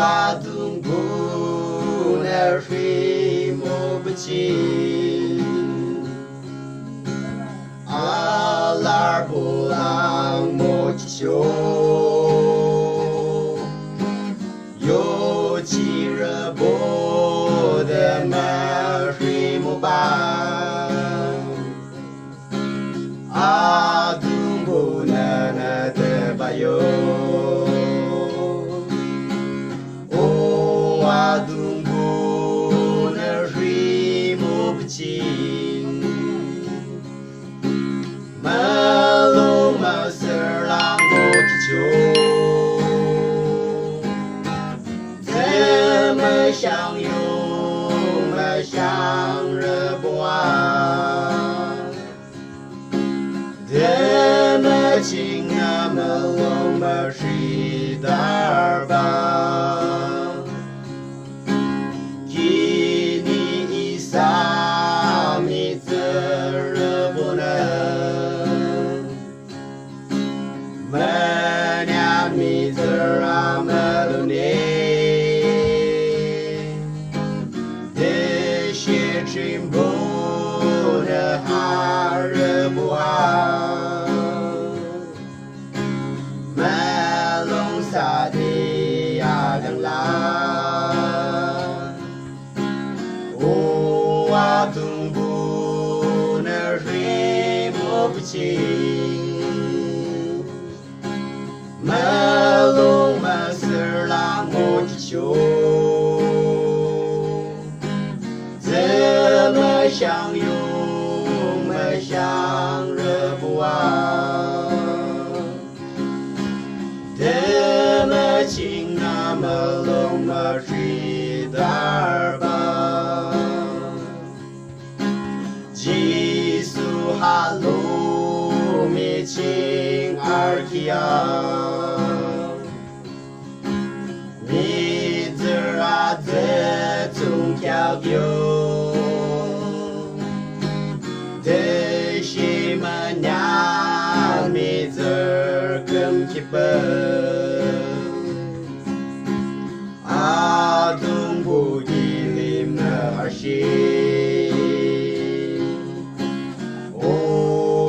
哇东不那水摸不清，阿拉布朗摸起胸，有气热不的满水摸板，阿东不那那的巴哟。阿东不那水摸不清，马龙马色浪摸着球，怎么相拥嘛相热不完，怎么情那么龙嘛水大吧。阿东不那水摸不清，马龙马色浪摸着球，怎么相拥嘛相热不完，怎么情那么龙嘛水大吧。基础哈鲁米青二基呀，米字啊字从条有，这些么娘米字更基本，阿东不一里么二些。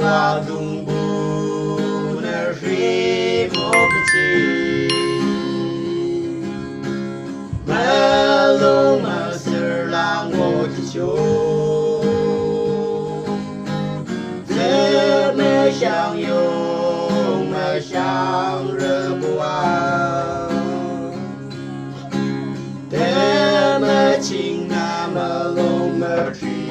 阿东不那水摸不清，马龙马色浪摸着球，怎么相拥嘛相热不完，怎么情那么龙嘛水。